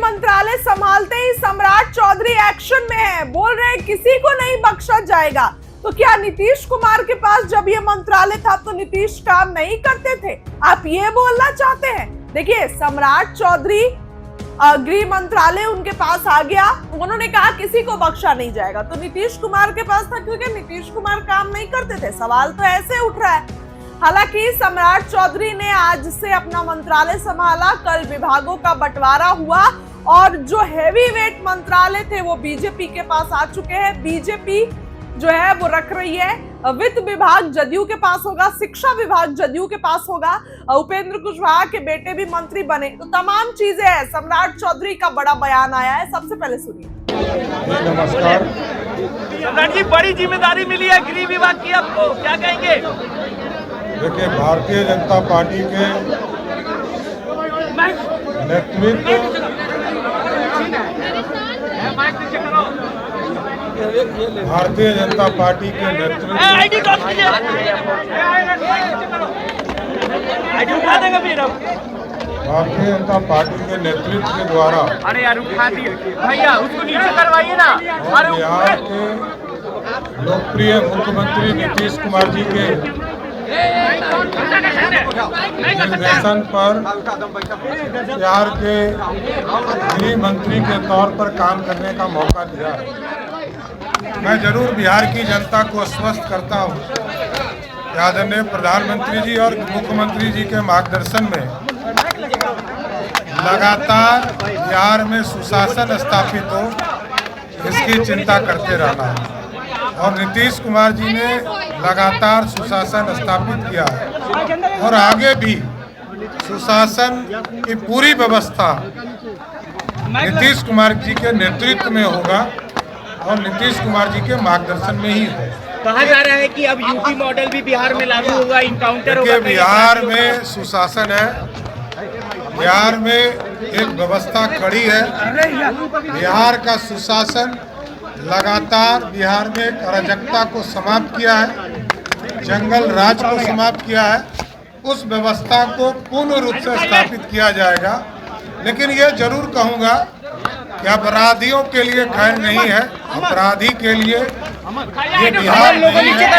मंत्रालय संभालते ही सम्राट चौधरी एक्शन में है, बोल रहे हैं किसी को नहीं बख्शा जाएगा। तो क्या नीतीश कुमार के पास जब ये मंत्रालय था तो नीतीश काम नहीं करते थे, आप ये बोलना चाहते हैं? देखिए, सम्राट चौधरी गृह मंत्रालय उनके पास आ गया, उन्होंने कहा किसी को बख्शा नहीं जाएगा। तो नीतीश कुमार के पास था क्योंकि नीतीश कुमार काम नहीं करते थे। सवाल तो ऐसे उठ रहा है। हालांकि सम्राट चौधरी ने आज से अपना मंत्रालय संभाला, कल विभागों का बंटवारा हुआ और जो हैवी वेट मंत्रालय थे वो बीजेपी के पास आ चुके हैं। बीजेपी जो है वो रख रही है। वित्त विभाग जदयू के पास होगा, शिक्षा विभाग जदयू के पास होगा, उपेंद्र कुशवाहा के बेटे भी मंत्री बने। तो तमाम चीजें हैं। सम्राट चौधरी का बड़ा बयान आया है, सबसे पहले सुनिए। नमस्कार। सम्राट जी, बड़ी जिम्मेदारी मिली है गृह विभाग की, आपको क्या कहेंगे? देखिए, भारतीय जनता पार्टी के नेतृत्व भारतीय जनता पार्टी के नेतृत्व भारतीय जनता पार्टी के नेतृत्व के द्वारा अरे यार उठा दिए भैया, उसको नीचे करवाइए ना। बिहार के लोकप्रिय मुख्यमंत्री नीतीश कुमार जी के निर्देशन पर बिहार के गृह मंत्री के तौर पर काम करने का मौका दिया। मैं जरूर बिहार की जनता को आश्वस्त करता हूँ कि आदरणीय प्रधानमंत्री जी और मुख्यमंत्री जी के मार्गदर्शन में लगातार बिहार में सुशासन स्थापित हो, इसकी चिंता करते रहना है। और नीतीश कुमार जी ने लगातार सुशासन स्थापित किया है और आगे भी सुशासन की पूरी व्यवस्था नीतीश कुमार जी के नेतृत्व में होगा और नीतीश कुमार जी के मार्गदर्शन में ही होगा। कहा जा रहा है कि अब यूपी मॉडल भी बिहार में लागू होगा, इनकाउंटर होगा। बिहार में सुशासन है, बिहार में एक व्यवस्था खड़ी है। बिहार का सुशासन लगातार बिहार में अराजकता को समाप्त किया है, जंगल राज को समाप्त किया है। उस व्यवस्था को पूर्ण रूप से स्थापित किया जाएगा। लेकिन ये जरूर कहूँगा कि अपराधियों के लिए खैर नहीं है, अपराधी के लिए ये बिहार नहीं है।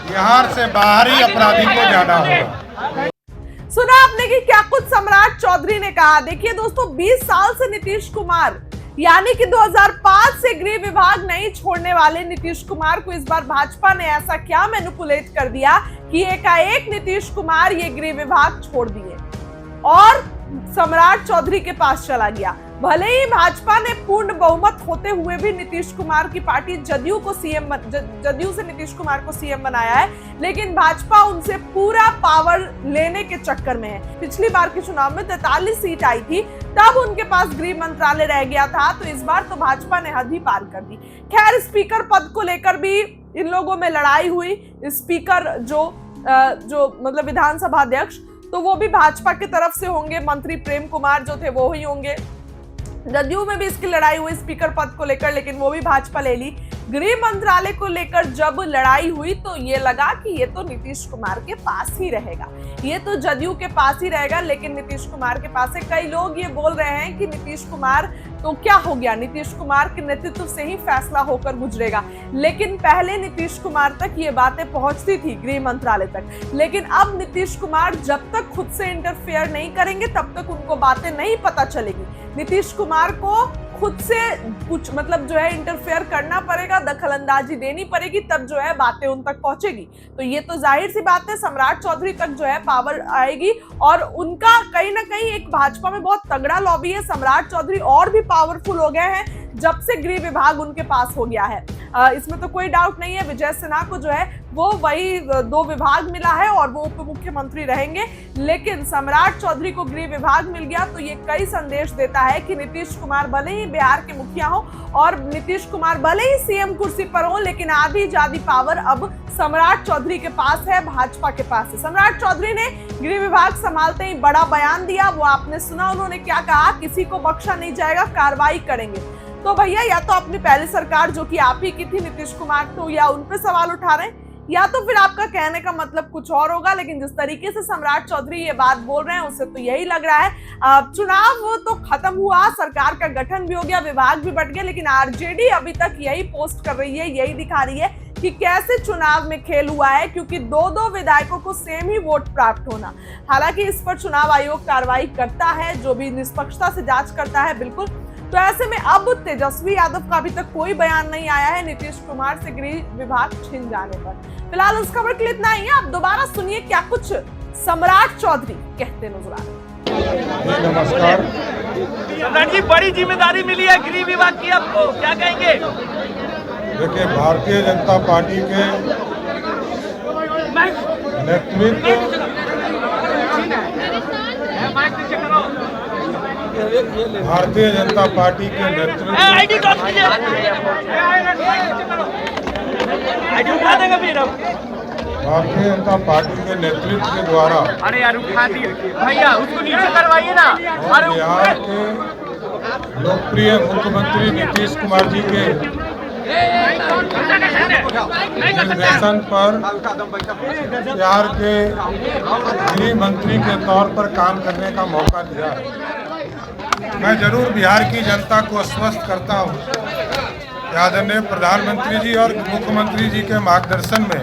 बिहार से बाहर ही अपराधी को जाना होगा। सुना आपने कि क्या कुछ सम्राट चौधरी ने कहा। देखिए दोस्तों, 20 साल से नीतीश कुमार यानी कि 2005 से गृह विभाग नहीं छोड़ने वाले नीतीश कुमार को इस बार भाजपा ने ऐसा क्या मैनिपुलेट कर दिया कि एकाएक नीतीश कुमार ये गृह विभाग छोड़ दिए और सम्राट चौधरी के पास चला गया। भले ही भाजपा ने पूर्ण बहुमत होते हुए भी नीतीश कुमार की पार्टी जदयू से नीतीश कुमार को सीएम बनाया है, लेकिन भाजपा उनसे पूरा पावर लेने के चक्कर में है। पिछली बार के चुनाव में 43 सीट आई थी, तब उनके पास गृह मंत्रालय रह गया था। तो इस बार तो भाजपा ने हद ही पार कर दी। खैर, स्पीकर पद को लेकर भी इन लोगों में लड़ाई हुई। स्पीकर जो मतलब विधानसभा अध्यक्ष, तो वो भी भाजपा की तरफ से होंगे। मंत्री प्रेम कुमार जो थे वो ही होंगे। जदयू में भी इसकी लड़ाई हुई स्पीकर पद को लेकर, लेकिन वो भी भाजपा ले ली। गृह मंत्रालय को लेकर जब लड़ाई हुई तो ये लगा कि ये तो नीतीश कुमार के पास ही रहेगा, ये तो जदयू के पास ही रहेगा, लेकिन नीतीश कुमार के पास है। कई लोग ये बोल रहे हैं कि नीतीश कुमार तो क्या हो गया, नीतीश कुमार के नेतृत्व से ही फैसला होकर गुजरेगा। लेकिन पहले नीतीश कुमार तक ये बातें पहुंचती थी, गृह मंत्रालय तक। लेकिन अब नीतीश कुमार जब तक खुद से इंटरफेयर नहीं करेंगे तब तक उनको बातें नहीं पता चलेगी। नीतीश कुमार को खुद से कुछ मतलब जो है इंटरफेयर करना पड़ेगा, दखलंदाजी देनी पड़ेगी, तब जो है बातें उन तक पहुंचेगी। तो ये तो जाहिर सी बात है, सम्राट चौधरी तक जो है पावर आएगी और उनका कहीं ना कहीं एक भाजपा में बहुत तगड़ा लॉबी है। सम्राट चौधरी और भी पावरफुल हो गए हैं जब से गृह विभाग उनके पास हो गया है। इसमें तो कोई डाउट नहीं है। विजय सिन्हा को जो है वो वही 2 विभाग मिला है और वो उप मुख्यमंत्री रहेंगे, लेकिन सम्राट चौधरी को गृह विभाग मिल गया। तो ये कई संदेश देता है कि नीतीश कुमार भले ही बिहार के मुखिया हो और नीतीश कुमार भले ही सीएम कुर्सी पर हो, लेकिन आधी ज्यादा पावर अब सम्राट चौधरी के पास है, भाजपा के पास है। सम्राट चौधरी ने गृह विभाग संभालते ही बड़ा बयान दिया, वो आपने सुना। उन्होंने क्या कहा, किसी को बख्शा नहीं जाएगा, कार्रवाई करेंगे। तो भैया, या तो अपनी पहली सरकार जो कि आप ही की थी नीतीश कुमार, तो या उन पे सवाल उठा रहे हैं, या तो फिर आपका कहने का मतलब कुछ और होगा, लेकिन जिस तरीके से सम्राट चौधरी ये बात बोल रहे हैं उससे तो यही लग रहा है। चुनाव तो खत्म हुआ, सरकार का गठन भी हो गया, विभाग भी बट गए, लेकिन आरजेडी अभी तक यही पोस्ट कर रही है, यही दिखा रही है कि कैसे चुनाव में खेल हुआ है, क्योंकि दो विधायकों को सेम ही वोट प्राप्त होना। हालांकि इस पर चुनाव आयोग कार्रवाई करता है, जो भी निष्पक्षता से जांच करता है, बिल्कुल। तो ऐसे में अब तेजस्वी यादव का अभी तक कोई बयान नहीं आया है नीतीश कुमार से गृह विभाग छिन जाने पर। फिलहाल उस खबर के लिए इतना ही है। आप दोबारा सुनिए क्या कुछ सम्राट चौधरी कहते नजर आ रहे हैं। नमस्कार। सम्राट जी, बड़ी जिम्मेदारी मिली है गृह विभाग की, आपको क्या कहेंगे? देखिए, भारतीय जनता पार्टी के नेतृत्व भारतीय जनता पार्टी के नेतृत्व भारतीय जनता पार्टी के नेतृत्व के द्वारा अरे यार उठा दिए भैया, उसको नीचे करवाइए ना। और बिहार के लोकप्रिय मुख्यमंत्री नीतीश कुमार जी के निर्देशन पर बिहार के गृह मंत्री के तौर पर काम करने का मौका दिया है। मैं जरूर बिहार की जनता को आश्वस्त करता हूँ कि आदरणीय प्रधानमंत्री जी और मुख्यमंत्री जी के मार्गदर्शन में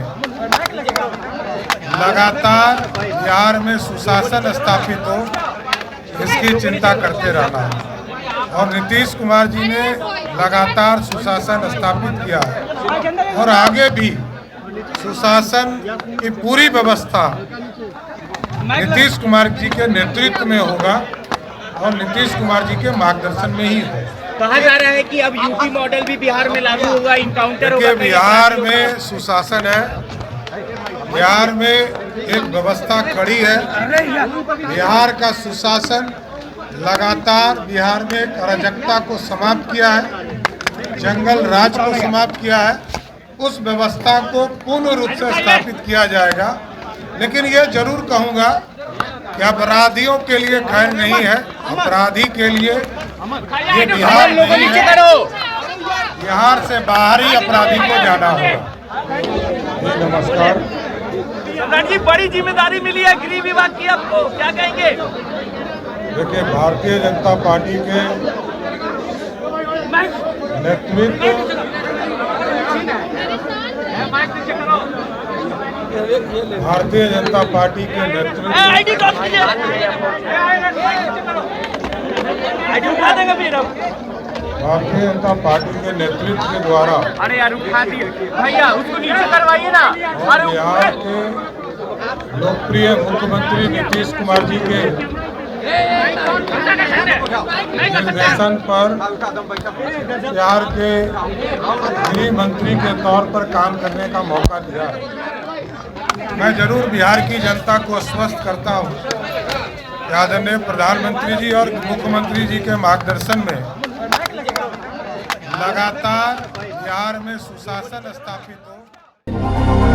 लगातार बिहार में सुशासन स्थापित हो, इसकी चिंता करते रहना है। और नीतीश कुमार जी ने लगातार सुशासन स्थापित किया है और आगे भी सुशासन की पूरी व्यवस्था नीतीश कुमार जी के नेतृत्व में होगा और नीतीश कुमार जी के मार्गदर्शन में ही है। कहा जा रहा है कि अब यूपी मॉडल भी बिहार में लागू होगा, इनकाउंटर होगा। देखिए, बिहार में सुशासन है, बिहार में एक व्यवस्था खड़ी है। बिहार का सुशासन लगातार बिहार में एक अराजकता को समाप्त किया है, जंगल राज को समाप्त किया है। उस व्यवस्था को पूर्ण रूप से स्थापित किया जाएगा। लेकिन ये जरूर कहूँगा कि अपराधियों के लिए खैर नहीं है, अपराधी के लिए ये बिहार नहीं है। बिहार से बाहर ही अपराधी को जाना होगा। नमस्कार। सम्राट जी, बड़ी जिम्मेदारी मिली है गृह विभाग की, आपको क्या कहेंगे? देखिए, भारतीय जनता पार्टी के नेतृत्व भारतीय जनता पार्टी के नेतृत्व भारतीय जनता पार्टी के नेतृत्व के द्वारा अरे यार उठा दिए भैया, उसको नीचे करवाइए ना। और बिहार के लोकप्रिय मुख्यमंत्री नीतीश कुमार जी के निर्देशन पर बिहार के गृह मंत्री के तौर पर काम करने का मौका दिया है। मैं जरूर बिहार की जनता को आश्वस्त करता हूँ कि आदरणीय प्रधानमंत्री जी और मुख्यमंत्री जी के मार्गदर्शन में लगातार बिहार में सुशासन स्थापित हो।